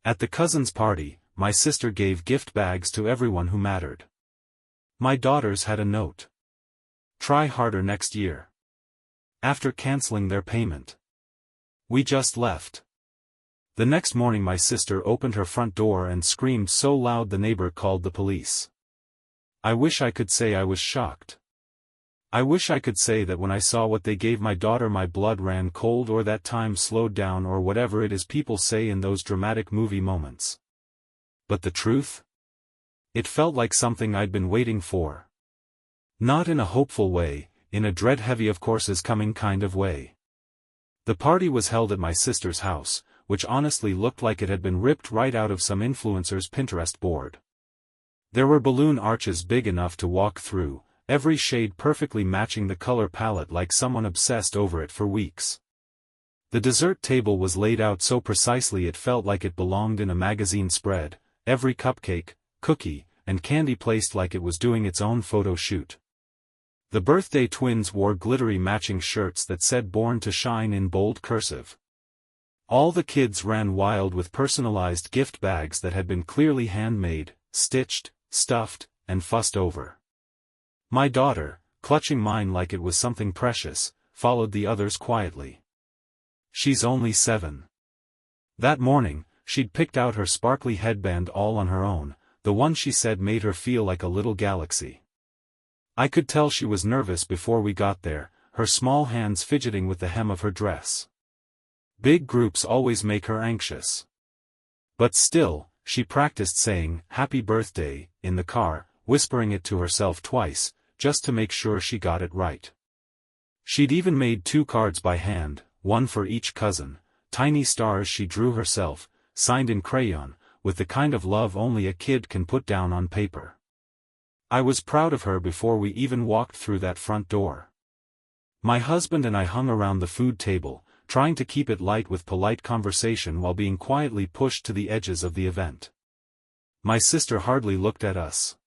At the cousin's party, my sister gave gift bags to everyone who mattered. My daughters had a note. Try harder next year. After canceling their payment. We just left. The next morning my sister opened her front door and screamed so loud the neighbor called the police. I wish I could say I was shocked. I wish I could say that when I saw what they gave my daughter my blood ran cold or that time slowed down or whatever it is people say in those dramatic movie moments. But the truth? It felt like something I'd been waiting for. Not in a hopeful way, in a dread-heavy of course is coming kind of way. The party was held at my sister's house, which honestly looked like it had been ripped right out of some influencer's Pinterest board. There were balloon arches big enough to walk through, every shade perfectly matching the color palette like someone obsessed over it for weeks. The dessert table was laid out so precisely it felt like it belonged in a magazine spread, every cupcake, cookie, and candy placed like it was doing its own photo shoot. The birthday twins wore glittery matching shirts that said "Born to Shine" in bold cursive. All the kids ran wild with personalized gift bags that had been clearly handmade, stitched, stuffed, and fussed over. My daughter, clutching mine like it was something precious, followed the others quietly. She's only 7. That morning, she'd picked out her sparkly headband all on her own, the one she said made her feel like a little galaxy. I could tell she was nervous before we got there, her small hands fidgeting with the hem of her dress. Big groups always make her anxious. But still, she practiced saying, "Happy birthday," in the car, whispering it to herself twice, just to make sure she got it right. She'd even made 2 cards by hand, one for each cousin, tiny stars she drew herself, signed in crayon, with the kind of love only a kid can put down on paper. I was proud of her before we even walked through that front door. My husband and I hung around the food table, trying to keep it light with polite conversation while being quietly pushed to the edges of the event. My sister hardly looked at us.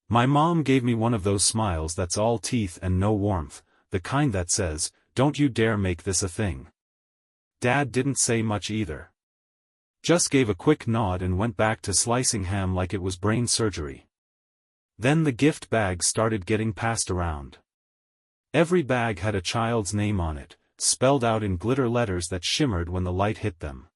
My mom gave me one of those smiles that's all teeth and no warmth, the kind that says, "Don't you dare make this a thing." Dad didn't say much either. Just gave a quick nod and went back to slicing ham like it was brain surgery. Then the gift bags started getting passed around. Every bag had a child's name on it, spelled out in glitter letters that shimmered when the light hit them.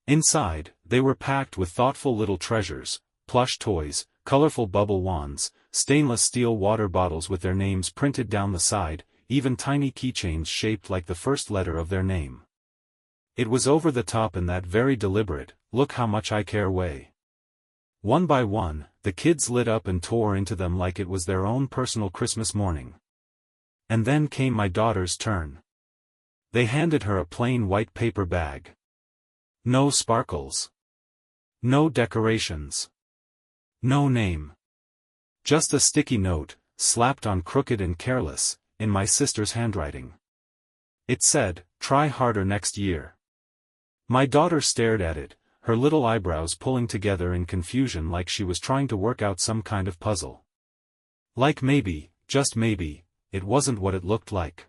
Inside, they were packed with thoughtful little treasures, plush toys, colorful bubble wands, stainless steel water bottles with their names printed down the side, even tiny keychains shaped like the first letter of their name. It was over the top in that very deliberate, "Look how much I care" way. One by one, the kids lit up and tore into them like it was their own personal Christmas morning. And then came my daughter's turn. They handed her a plain white paper bag. No sparkles. No decorations. No name. Just a sticky note, slapped on crooked and careless, in my sister's handwriting. It said, "Try harder next year." My daughter stared at it, her little eyebrows pulling together in confusion like she was trying to work out some kind of puzzle. Like maybe, just maybe, it wasn't what it looked like.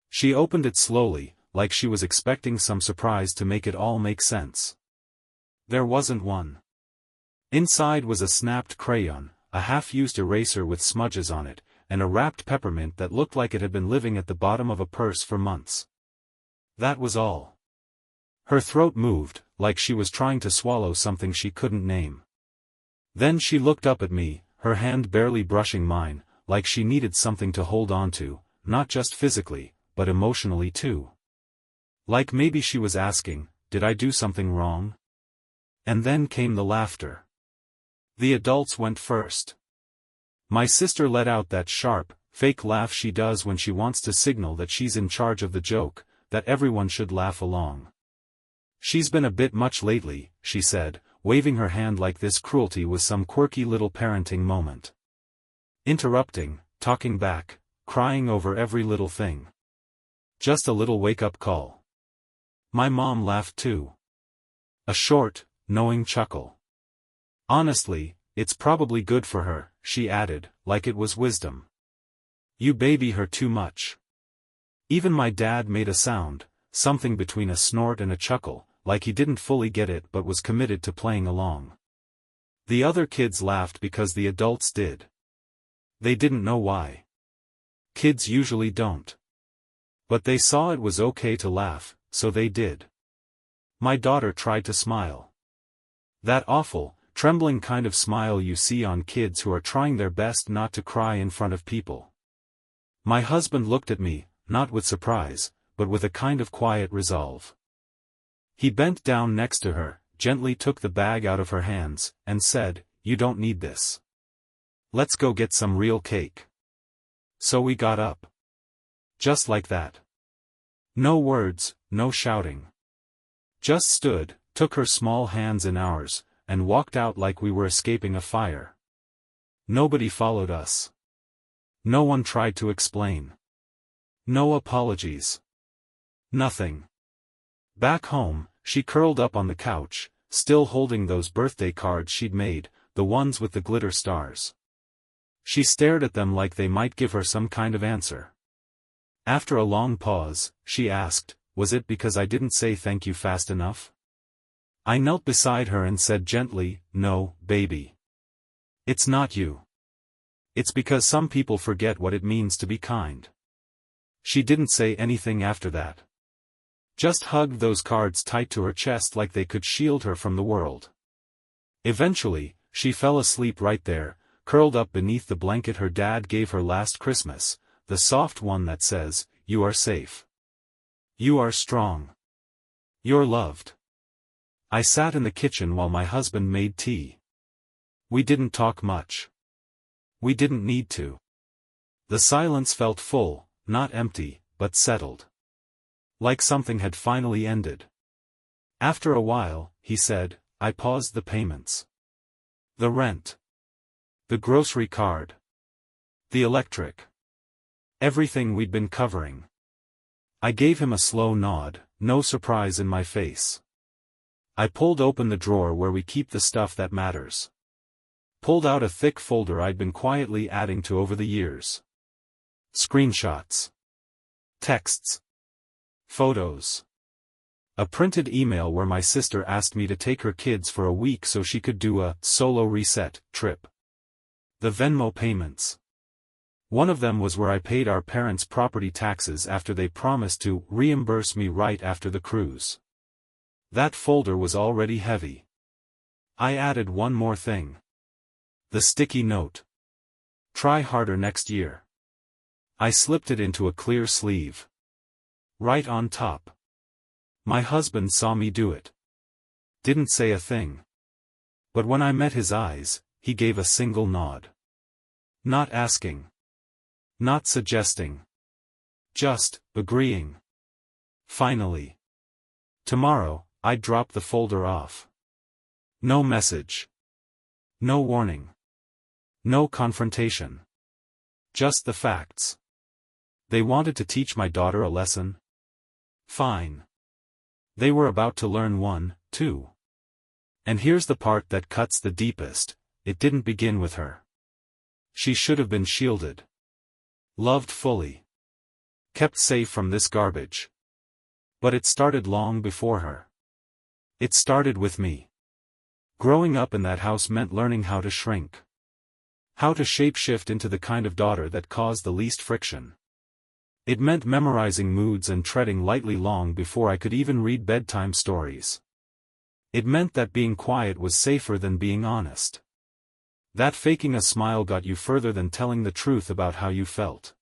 She opened it slowly, like she was expecting some surprise to make it all make sense. There wasn't one. Inside was a snapped crayon, a half-used eraser with smudges on it, and a wrapped peppermint that looked like it had been living at the bottom of a purse for months. That was all. Her throat moved, like she was trying to swallow something she couldn't name. Then she looked up at me, her hand barely brushing mine, like she needed something to hold on to, not just physically, but emotionally too. Like maybe she was asking, did I do something wrong? And then came the laughter. The adults went first. My sister let out that sharp, fake laugh she does when she wants to signal that she's in charge of the joke, that everyone should laugh along. She's been a bit much lately, she said, waving her hand like this cruelty was some quirky little parenting moment. Interrupting, talking back, crying over every little thing. Just a little wake-up call. My mom laughed too. A short, knowing chuckle. Honestly, it's probably good for her, she added, like it was wisdom. You baby her too much. Even my dad made a sound, something between a snort and a chuckle, like he didn't fully get it but was committed to playing along. The other kids laughed because the adults did. They didn't know why. Kids usually don't. But they saw it was okay to laugh, so they did. My daughter tried to smile. That awful, trembling kind of smile you see on kids who are trying their best not to cry in front of people. My husband looked at me, not with surprise, but with a kind of quiet resolve. He bent down next to her, gently took the bag out of her hands, and said, "You don't need this. Let's go get some real cake." So we got up. Just like that. No words, no shouting. Just stood, took her small hands in ours, and walked out like we were escaping a fire. Nobody followed us. No one tried to explain. No apologies. Nothing. Back home, she curled up on the couch, still holding those birthday cards she'd made, the ones with the glitter stars. She stared at them like they might give her some kind of answer. After a long pause, she asked, "Was it because I didn't say thank you fast enough?" I knelt beside her and said gently, "No, baby. It's not you. It's because some people forget what it means to be kind." She didn't say anything after that. Just hugged those cards tight to her chest like they could shield her from the world. Eventually, she fell asleep right there, curled up beneath the blanket her dad gave her last Christmas, the soft one that says, "You are safe. You are strong. You're loved." I sat in the kitchen while my husband made tea. We didn't talk much. We didn't need to. The silence felt full, not empty, but settled. Like something had finally ended. After a while, he said, "I paused the payments. The rent. The grocery card. The electric. Everything we'd been covering." I gave him a slow nod, no surprise in my face. I pulled open the drawer where we keep the stuff that matters. Pulled out a thick folder I'd been quietly adding to over the years. Screenshots. Texts. Photos. A printed email where my sister asked me to take her kids for a week so she could do a solo reset trip. The Venmo payments. One of them was where I paid our parents' property taxes after they promised to reimburse me right after the cruise. That folder was already heavy. I added one more thing. The sticky note. "Try harder next year." I slipped it into a clear sleeve. Right on top. My husband saw me do it. Didn't say a thing. But when I met his eyes, he gave a single nod. Not asking. Not suggesting. Just agreeing. Finally. Tomorrow, I'd drop the folder off. No message. No warning. No confrontation. Just the facts. They wanted to teach my daughter a lesson? Fine. They were about to learn one, too. And here's the part that cuts the deepest: it didn't begin with her. She should have been shielded. Loved fully. Kept safe from this garbage. But it started long before her. It started with me. Growing up in that house meant learning how to shrink. How to shapeshift into the kind of daughter that caused the least friction. It meant memorizing moods and treading lightly long before I could even read bedtime stories. It meant that being quiet was safer than being honest. That faking a smile got you further than telling the truth about how you felt.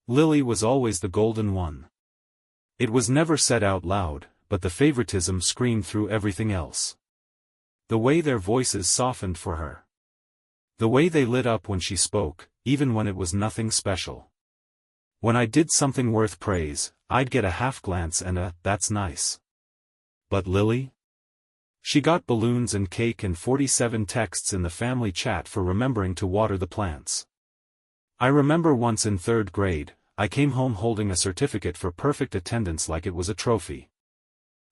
Lily was always the golden one. It was never said out loud, but the favoritism screamed through everything else. The way their voices softened for her. The way they lit up when she spoke, even when it was nothing special. When I did something worth praise, I'd get a half glance and a "that's nice." But Lily? She got balloons and cake and 47 texts in the family chat for remembering to water the plants. I remember once in 3rd grade, I came home holding a certificate for perfect attendance like it was a trophy.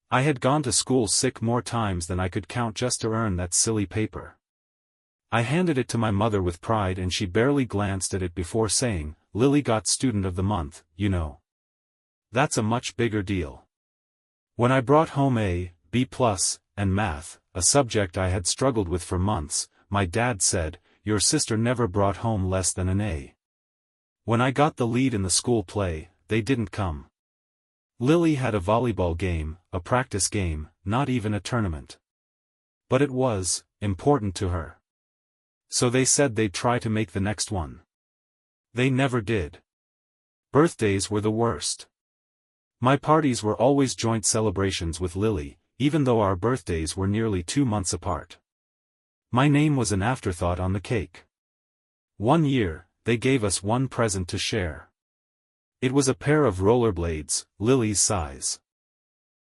I had gone to school sick more times than I could count just to earn that silly paper. I handed it to my mother with pride and she barely glanced at it before saying, "Lily got Student of the Month, you know. That's a much bigger deal." When I brought home A, B+, and math, a subject I had struggled with for months. My dad said, "Your sister never brought home less than an A." When I got the lead in the school play, they didn't come. Lily had a volleyball game, a practice game, not even a tournament. But it was important to her. So they said they'd try to make the next one. They never did. Birthdays were the worst. My parties were always joint celebrations with Lily, even though our birthdays were nearly 2 months apart. My name was an afterthought on the cake. One year, they gave us one present to share. It was a pair of rollerblades, Lily's size.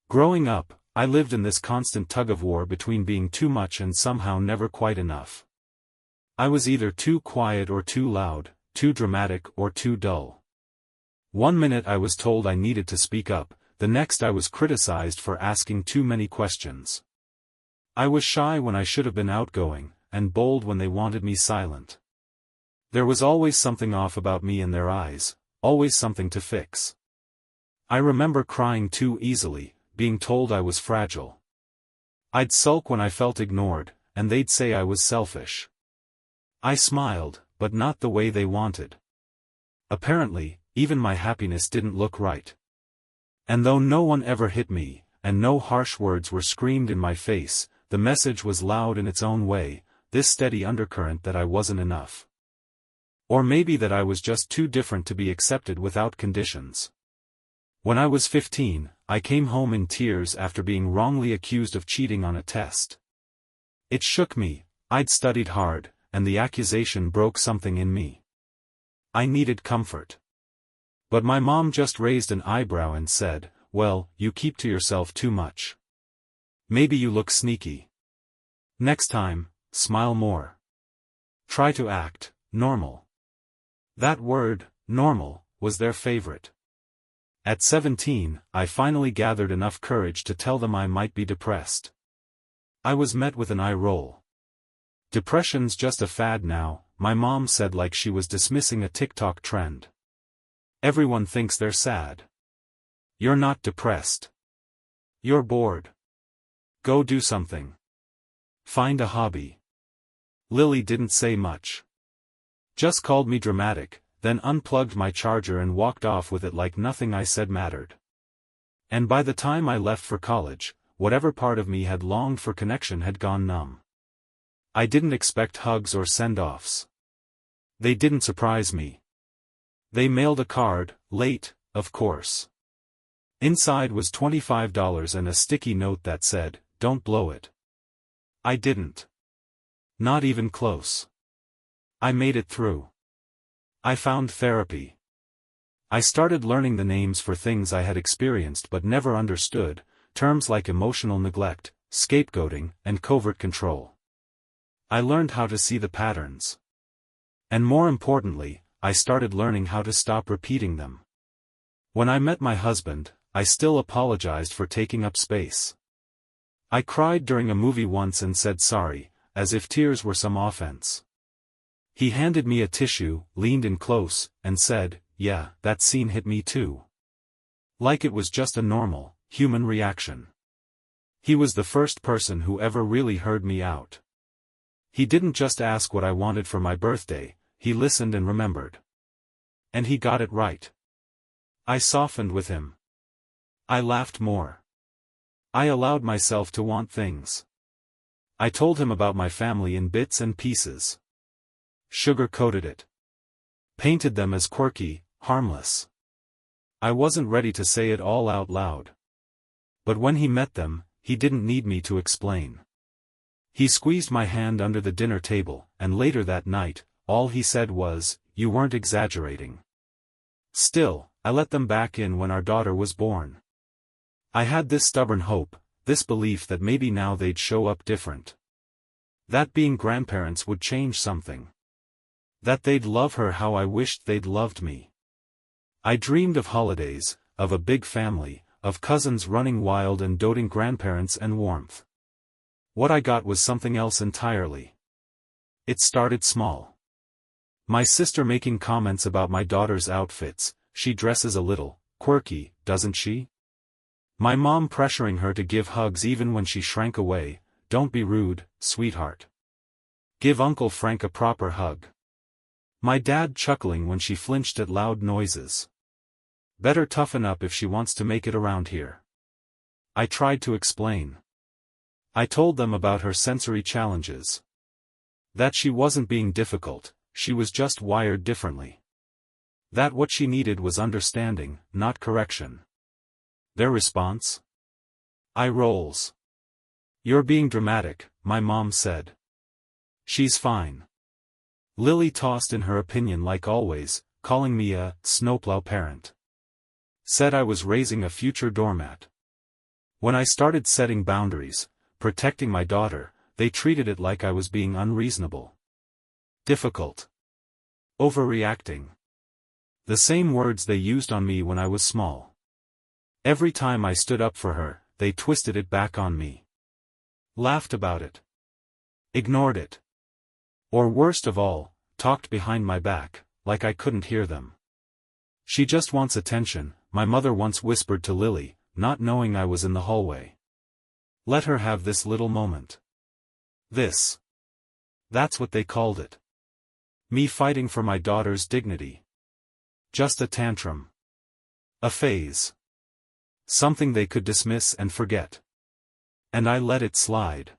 Growing up, I lived in this constant tug-of-war between being too much and somehow never quite enough. I was either too quiet or too loud, too dramatic or too dull. One minute I was told I needed to speak up, the next I was criticized for asking too many questions. I was shy when I should have been outgoing, and bold when they wanted me silent. There was always something off about me in their eyes, always something to fix. I remember crying too easily, being told I was fragile. I'd sulk when I felt ignored, and they'd say I was selfish. I smiled, but not the way they wanted. Apparently, even my happiness didn't look right. And though no one ever hit me, and no harsh words were screamed in my face, the message was loud in its own way, this steady undercurrent that I wasn't enough. Or maybe that I was just too different to be accepted without conditions. When I was 15, I came home in tears after being wrongly accused of cheating on a test. It shook me. I'd studied hard, and the accusation broke something in me. I needed comfort. But my mom just raised an eyebrow and said, "Well, you keep to yourself too much. Maybe you look sneaky. Next time, smile more. Try to act normal." That word, normal, was their favorite. At 17, I finally gathered enough courage to tell them I might be depressed. I was met with an eye roll. "Depression's just a fad now," my mom said, like she was dismissing a TikTok trend. "Everyone thinks they're sad. You're not depressed. You're bored. Go do something. Find a hobby." Lily didn't say much. Just called me dramatic, then unplugged my charger and walked off with it like nothing I said mattered. And by the time I left for college, whatever part of me had longed for connection had gone numb. I didn't expect hugs or send-offs. They didn't surprise me. They mailed a card, late, of course. Inside was $25 and a sticky note that said, "Don't blow it." I didn't. Not even close. I made it through. I found therapy. I started learning the names for things I had experienced but never understood, terms like emotional neglect, scapegoating, and covert control. I learned how to see the patterns. And more importantly, I started learning how to stop repeating them. When I met my husband, I still apologized for taking up space. I cried during a movie once and said sorry, as if tears were some offense. He handed me a tissue, leaned in close, and said, "Yeah, that scene hit me too." Like it was just a normal, human reaction. He was the first person who ever really heard me out. He didn't just ask what I wanted for my birthday, he listened and remembered. And he got it right. I softened with him. I laughed more. I allowed myself to want things. I told him about my family in bits and pieces. Sugar-coated it. Painted them as quirky, harmless. I wasn't ready to say it all out loud. But when he met them, he didn't need me to explain. He squeezed my hand under the dinner table, and later that night, all he said was, "You weren't exaggerating." Still, I let them back in when our daughter was born. I had this stubborn hope, this belief that maybe now they'd show up different. That being grandparents would change something. That they'd love her how I wished they'd loved me. I dreamed of holidays, of a big family, of cousins running wild and doting grandparents and warmth. What I got was something else entirely. It started small. My sister making comments about my daughter's outfits. "She dresses a little quirky, doesn't she?" My mom pressuring her to give hugs even when she shrank away. Don't be rude, sweetheart. Give Uncle Frank a proper hug. My dad chuckling when she flinched at loud noises. Better toughen up if she wants to make it around here. I tried to explain. I told them about her sensory challenges. That she wasn't being difficult, she was just wired differently. That what she needed was understanding, not correction. Their response? Eye rolls. You're being dramatic, my mom said. She's fine. Lily tossed in her opinion like always, calling me a snowplow parent. Said I was raising a future doormat. When I started setting boundaries, protecting my daughter, they treated it like I was being unreasonable. Difficult. Overreacting. The same words they used on me when I was small. Every time I stood up for her, they twisted it back on me. Laughed about it. Ignored it. Or worst of all, talked behind my back, like I couldn't hear them. She just wants attention, my mother once whispered to Lily, not knowing I was in the hallway. Let her have this little moment. This. That's what they called it. Me fighting for my daughter's dignity. Just a tantrum. A phase. Something they could dismiss and forget. And I let it slide.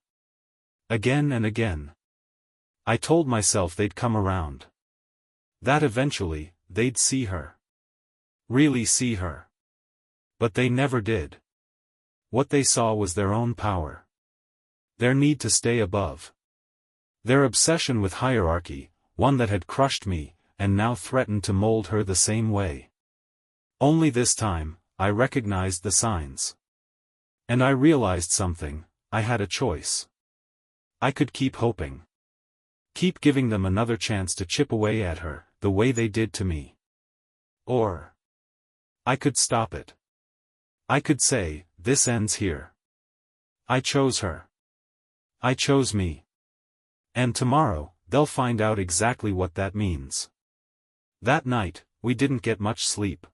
Again and again. I told myself they'd come around. That eventually, they'd see her. Really see her. But they never did. What they saw was their own power. Their need to stay above. Their obsession with hierarchy, one that had crushed me, and now threatened to mold her the same way. Only this time, I recognized the signs. And I realized something, I had a choice. I could keep hoping. Keep giving them another chance to chip away at her, the way they did to me. Or I could stop it. I could say, this ends here. I chose her. I chose me. And tomorrow, they'll find out exactly what that means. That night, we didn't get much sleep.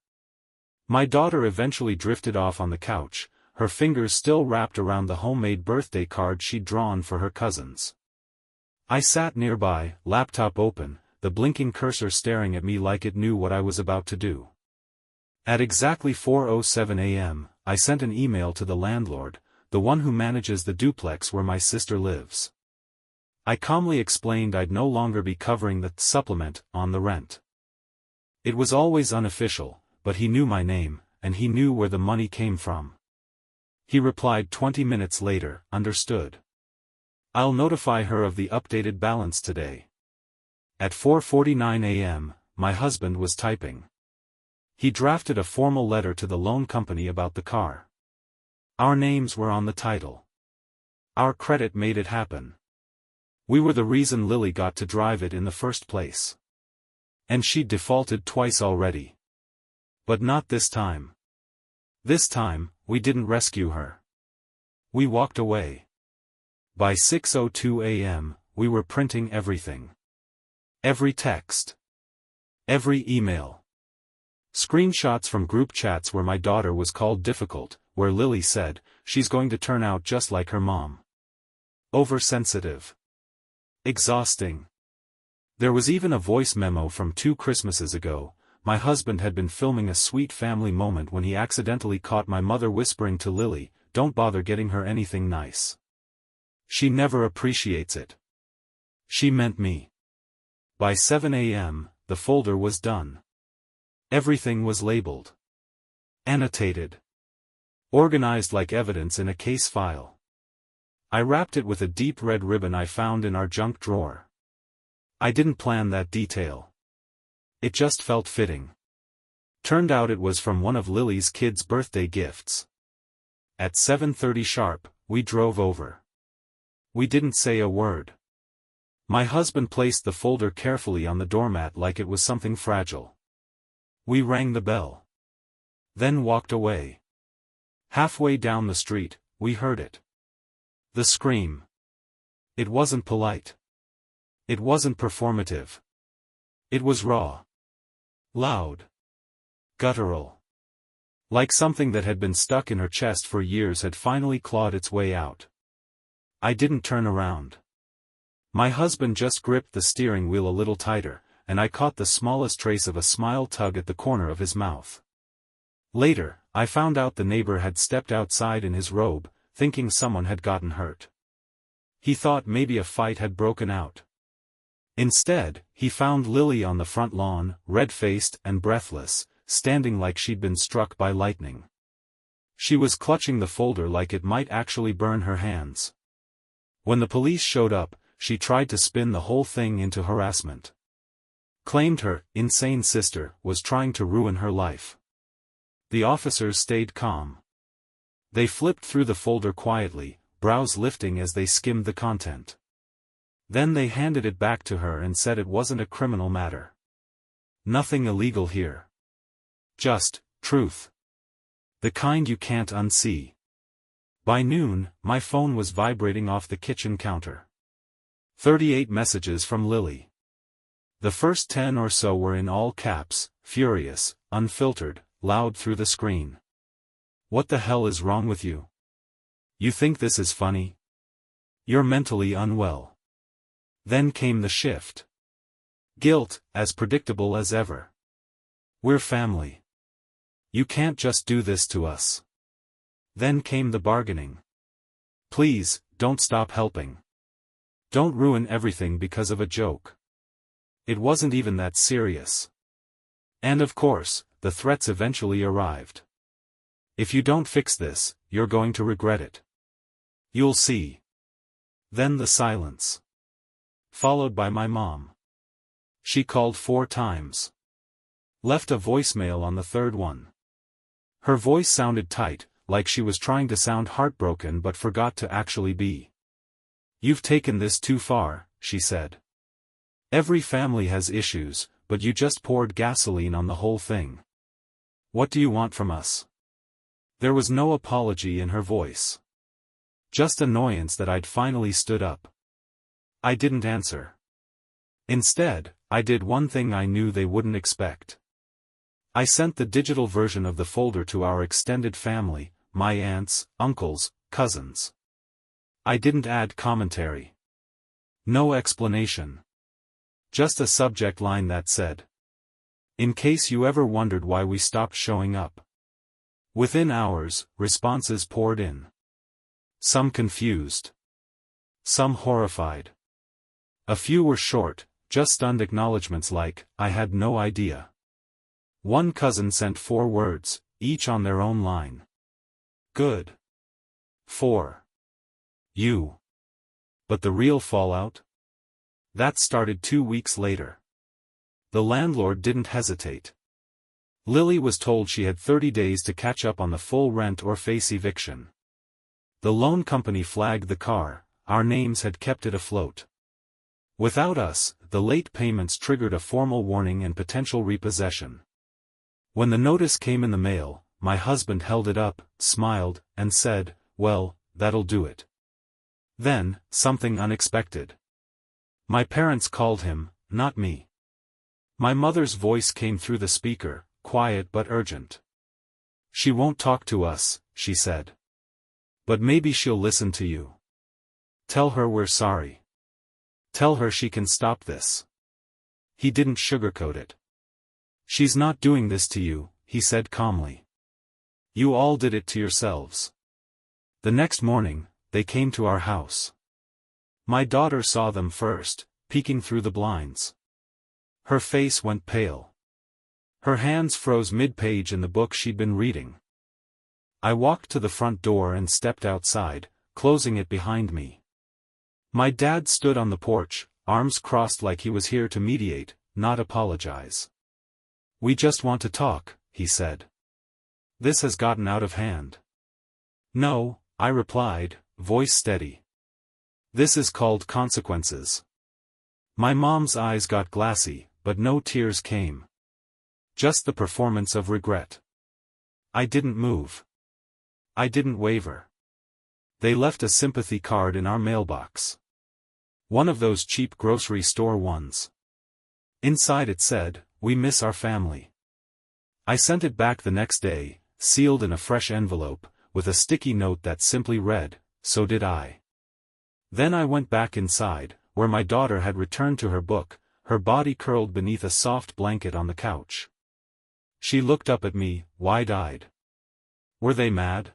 My daughter eventually drifted off on the couch, her fingers still wrapped around the homemade birthday card she'd drawn for her cousins. I sat nearby, laptop open, the blinking cursor staring at me like it knew what I was about to do. At exactly 4:07 a.m., I sent an email to the landlord, the one who manages the duplex where my sister lives. I calmly explained I'd no longer be covering the supplement on the rent. It was always unofficial, but he knew my name, and he knew where the money came from. He replied 20 minutes later, understood. I'll notify her of the updated balance today. At 4:49 a.m., my husband was typing. He drafted a formal letter to the loan company about the car. Our names were on the title. Our credit made it happen. We were the reason Lily got to drive it in the first place. And she'd defaulted twice already. But not this time. This time, we didn't rescue her. We walked away. By 6:02 a.m., we were printing everything. Every text. Every email. Screenshots from group chats where my daughter was called difficult, where Lily said, she's going to turn out just like her mom. Oversensitive. Exhausting. There was even a voice memo from 2 Christmases ago. My husband had been filming a sweet family moment when he accidentally caught my mother whispering to Lily, "Don't bother getting her anything nice. She never appreciates it." She meant me. By 7 a.m., the folder was done. Everything was labeled. Annotated. Organized like evidence in a case file. I wrapped it with a deep red ribbon I found in our junk drawer. I didn't plan that detail. It just felt fitting. Turned out it was from one of Lily's kids' birthday gifts. At 7:30 sharp, we drove over. We didn't say a word. My husband placed the folder carefully on the doormat like it was something fragile. We rang the bell. Then walked away. Halfway down the street, we heard it. The scream. It wasn't polite. It wasn't performative. It was raw. Loud. Guttural. Like something that had been stuck in her chest for years had finally clawed its way out. I didn't turn around. My husband just gripped the steering wheel a little tighter, and I caught the smallest trace of a smile tug at the corner of his mouth. Later, I found out the neighbor had stepped outside in his robe, thinking someone had gotten hurt. He thought maybe a fight had broken out. Instead, he found Lily on the front lawn, red-faced and breathless, standing like she'd been struck by lightning. She was clutching the folder like it might actually burn her hands. When the police showed up, she tried to spin the whole thing into harassment. Claimed her insane sister was trying to ruin her life. The officers stayed calm. They flipped through the folder quietly, brows lifting as they skimmed the content. Then they handed it back to her and said it wasn't a criminal matter. Nothing illegal here. Just truth. The kind you can't unsee. By noon, my phone was vibrating off the kitchen counter. 38 messages from Lily. The first 10 or so were in all caps, furious, unfiltered, loud through the screen. What the hell is wrong with you? You think this is funny? You're mentally unwell. Then came the shift. Guilt, as predictable as ever. We're family. You can't just do this to us. Then came the bargaining. Please, don't stop helping. Don't ruin everything because of a joke. It wasn't even that serious. And of course, the threats eventually arrived. If you don't fix this, you're going to regret it. You'll see. Then the silence. Followed by my mom. She called 4 times. Left a voicemail on the third one. Her voice sounded tight, like she was trying to sound heartbroken but forgot to actually be. You've taken this too far, she said. Every family has issues, but you just poured gasoline on the whole thing. What do you want from us? There was no apology in her voice. Just annoyance that I'd finally stood up. I didn't answer. Instead, I did one thing I knew they wouldn't expect. I sent the digital version of the folder to our extended family, my aunts, uncles, cousins. I didn't add commentary. No explanation. Just a subject line that said, "In case you ever wondered why we stopped showing up." Within hours, responses poured in. Some confused. Some horrified. A few were short, just stunned acknowledgments like, "I had no idea." One cousin sent 4 words, each on their own line. Good. 4. You. But the real fallout? That started 2 weeks later. The landlord didn't hesitate. Lily was told she had 30 days to catch up on the full rent or face eviction. The loan company flagged the car, our names had kept it afloat. Without us, the late payments triggered a formal warning and potential repossession. When the notice came in the mail, my husband held it up, smiled, and said, "Well, that'll do it." Then, something unexpected. My parents called him, not me. My mother's voice came through the speaker, quiet but urgent. "She won't talk to us," she said. "But maybe she'll listen to you. Tell her we're sorry. Tell her she can stop this." He didn't sugarcoat it. "She's not doing this to you," he said calmly. "You all did it to yourselves." The next morning, they came to our house. My daughter saw them first, peeking through the blinds. Her face went pale. Her hands froze mid-page in the book she'd been reading. I walked to the front door and stepped outside, closing it behind me. My dad stood on the porch, arms crossed like he was here to mediate, not apologize. "We just want to talk," he said. "This has gotten out of hand." "No," I replied, voice steady. "This is called consequences." My mom's eyes got glassy, but no tears came. Just the performance of regret. I didn't move. I didn't waver. They left a sympathy card in our mailbox. One of those cheap grocery store ones. Inside it said, "We miss our family." I sent it back the next day, sealed in a fresh envelope, with a sticky note that simply read, "So did I." Then I went back inside, where my daughter had returned to her book, her body curled beneath a soft blanket on the couch. She looked up at me, wide-eyed. Were they mad?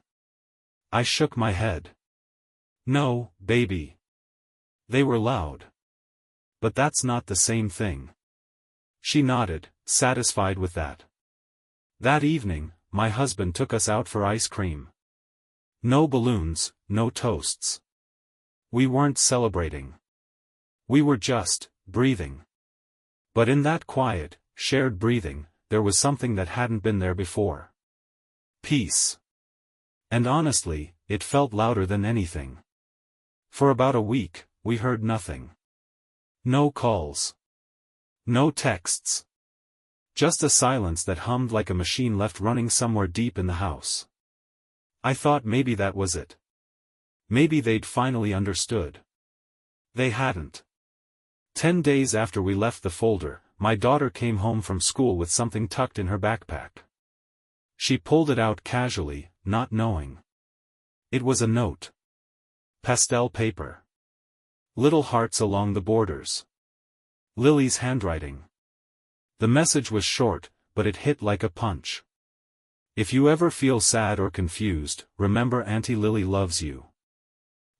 I shook my head. No, baby. They were loud. But that's not the same thing. She nodded, satisfied with that. That evening, my husband took us out for ice cream. No balloons, no toasts. We weren't celebrating. We were just breathing. But in that quiet, shared breathing, there was something that hadn't been there before. Peace. And honestly, it felt louder than anything. For about a week, we heard nothing. No calls. No texts. Just a silence that hummed like a machine left running somewhere deep in the house. I thought maybe that was it. Maybe they'd finally understood. They hadn't. 10 days after we left the folder, my daughter came home from school with something tucked in her backpack. She pulled it out casually, not knowing. It was a note. Pastel paper. Little hearts along the borders. Lily's handwriting. The message was short, but it hit like a punch. If you ever feel sad or confused, remember Auntie Lily loves you.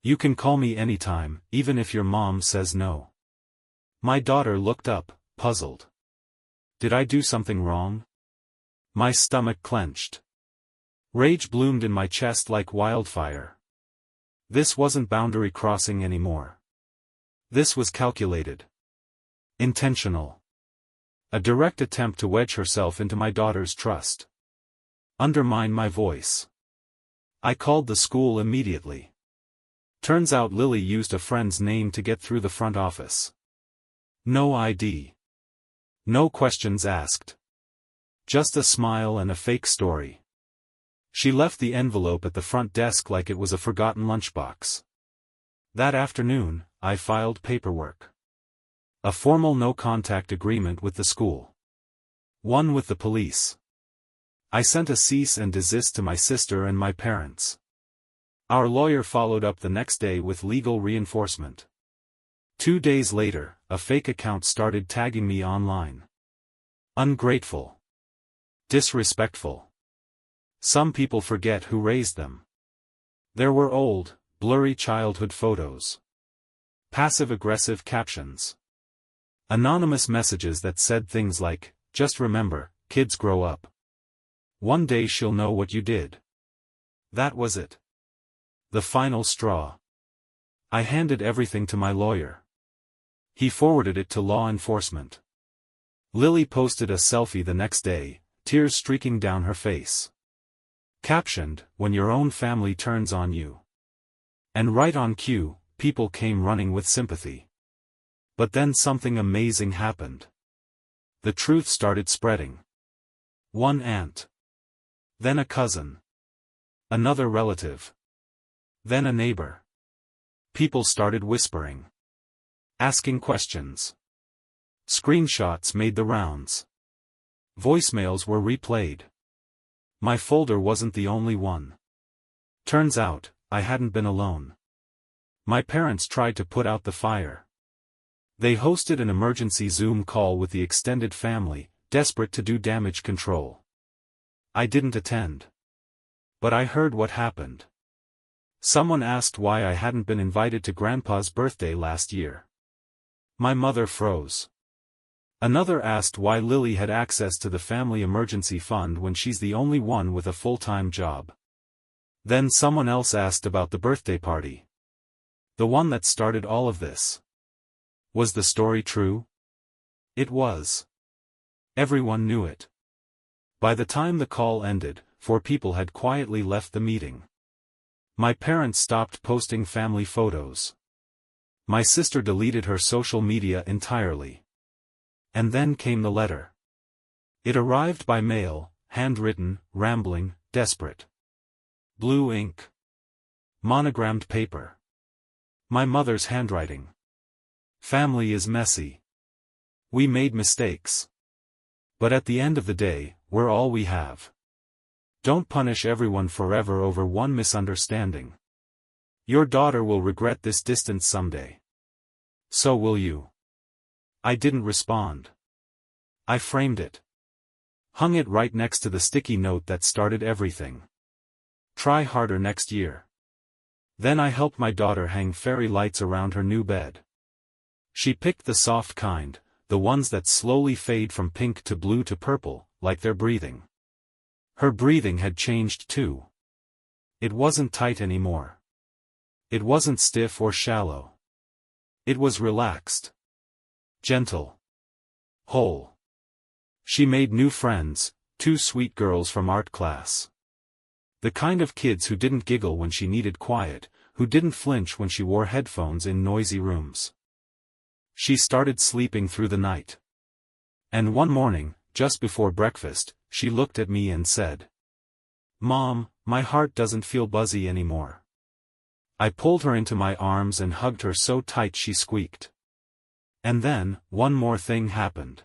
You can call me anytime, even if your mom says no. My daughter looked up, puzzled. Did I do something wrong? My stomach clenched. Rage bloomed in my chest like wildfire. This wasn't boundary crossing anymore. This was calculated. Intentional. A direct attempt to wedge herself into my daughter's trust. Undermine my voice. I called the school immediately. Turns out Lily used a friend's name to get through the front office. No ID. No questions asked. Just a smile and a fake story. She left the envelope at the front desk like it was a forgotten lunchbox. That afternoon, I filed paperwork. A formal no-contact agreement with the school. One with the police. I sent a cease and desist to my sister and my parents. Our lawyer followed up the next day with legal reinforcement. 2 days later, a fake account started tagging me online. Ungrateful. Disrespectful. Some people forget who raised them. There were old, blurry childhood photos. Passive-aggressive captions. Anonymous messages that said things like, "Just remember, kids grow up. One day she'll know what you did." That was it. The final straw. I handed everything to my lawyer. He forwarded it to law enforcement. Lily posted a selfie the next day, tears streaking down her face. Captioned, "When your own family turns on you." And right on cue, people came running with sympathy. But then something amazing happened. The truth started spreading. One aunt. Then a cousin. Another relative. Then a neighbor. People started whispering. Asking questions. Screenshots made the rounds. Voicemails were replayed. My folder wasn't the only one. Turns out, I hadn't been alone. My parents tried to put out the fire. They hosted an emergency Zoom call with the extended family, desperate to do damage control. I didn't attend. But I heard what happened. Someone asked why I hadn't been invited to Grandpa's birthday last year. My mother froze. Another asked why Lily had access to the family emergency fund when she's the only one with a full-time job. Then someone else asked about the birthday party. The one that started all of this. Was the story true? It was. Everyone knew it. By the time the call ended, 4 people had quietly left the meeting. My parents stopped posting family photos. My sister deleted her social media entirely. And then came the letter. It arrived by mail, handwritten, rambling, desperate. Blue ink. Monogrammed paper. My mother's handwriting. Family is messy. We made mistakes. But at the end of the day, we're all we have. Don't punish everyone forever over one misunderstanding. Your daughter will regret this distance someday. So will you. I didn't respond. I framed it. Hung it right next to the sticky note that started everything. Try harder next year. Then I helped my daughter hang fairy lights around her new bed. She picked the soft kind, the ones that slowly fade from pink to blue to purple, like they're breathing. Her breathing had changed too. It wasn't tight anymore. It wasn't stiff or shallow. It was relaxed. Gentle. Whole. She made new friends, 2 sweet girls from art class. The kind of kids who didn't giggle when she needed quiet, who didn't flinch when she wore headphones in noisy rooms. She started sleeping through the night. And one morning, just before breakfast, she looked at me and said, "Mom, my heart doesn't feel buzzy anymore." I pulled her into my arms and hugged her so tight she squeaked. And then, one more thing happened.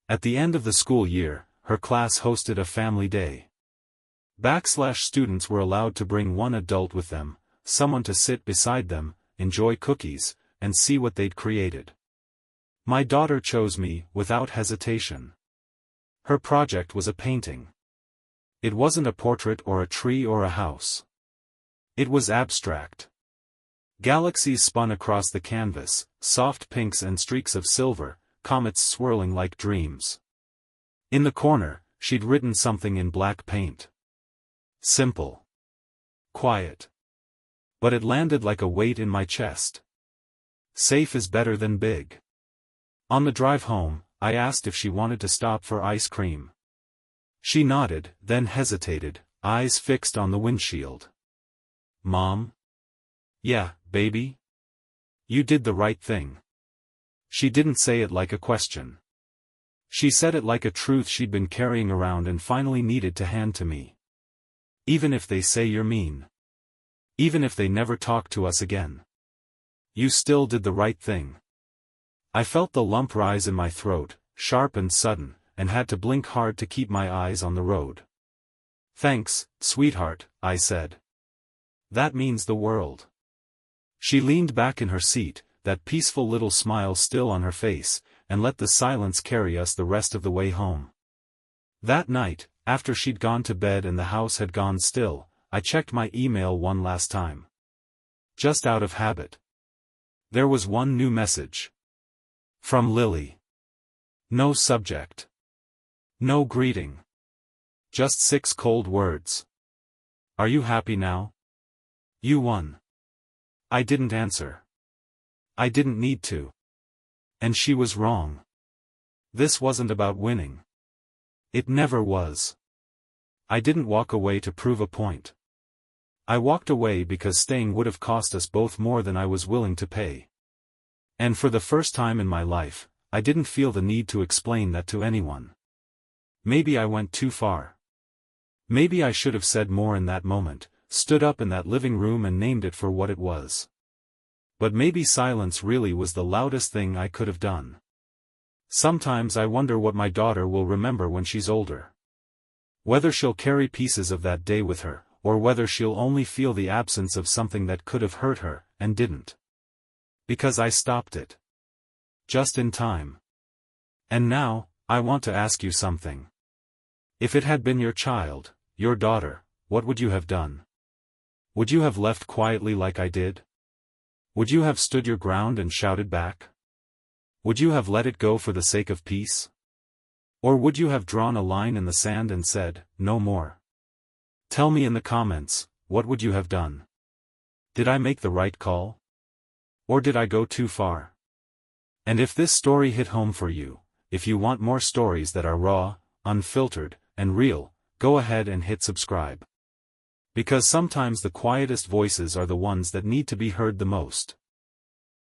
At the end of the school year, her class hosted a family day. Students were allowed to bring one adult with them, someone to sit beside them, enjoy cookies, and see what they'd created. My daughter chose me, without hesitation. Her project was a painting. It wasn't a portrait or a tree or a house. It was abstract. Galaxies spun across the canvas, soft pinks and streaks of silver, comets swirling like dreams. In the corner, she'd written something in black paint. Simple. Quiet. But it landed like a weight in my chest. Safe is better than big. On the drive home, I asked if she wanted to stop for ice cream. She nodded, then hesitated, eyes fixed on the windshield. "Mom?" "Yeah, baby?" "You did the right thing." She didn't say it like a question. She said it like a truth she'd been carrying around and finally needed to hand to me. "Even if they say you're mean. Even if they never talk to us again. You still did the right thing." I felt the lump rise in my throat, sharp and sudden, and had to blink hard to keep my eyes on the road. "Thanks, sweetheart," I said. "That means the world." She leaned back in her seat, that peaceful little smile still on her face, and let the silence carry us the rest of the way home. That night, after she'd gone to bed and the house had gone still, I checked my email one last time. Just out of habit. There was one new message. From Lily. No subject. No greeting. Just 6 cold words. "Are you happy now? You won." I didn't answer. I didn't need to. And she was wrong. This wasn't about winning. It never was. I didn't walk away to prove a point. I walked away because staying would have cost us both more than I was willing to pay. And for the first time in my life, I didn't feel the need to explain that to anyone. Maybe I went too far. Maybe I should have said more in that moment, stood up in that living room and named it for what it was. But maybe silence really was the loudest thing I could have done. Sometimes I wonder what my daughter will remember when she's older. Whether she'll carry pieces of that day with her, or whether she'll only feel the absence of something that could have hurt her, and didn't. Because I stopped it. Just in time. And now, I want to ask you something. If it had been your child, your daughter, what would you have done? Would you have left quietly like I did? Would you have stood your ground and shouted back? Would you have let it go for the sake of peace? Or would you have drawn a line in the sand and said, "No more"? Tell me in the comments, what would you have done? Did I make the right call? Or did I go too far? And if this story hit home for you, if you want more stories that are raw, unfiltered, and real, go ahead and hit subscribe. Because sometimes the quietest voices are the ones that need to be heard the most.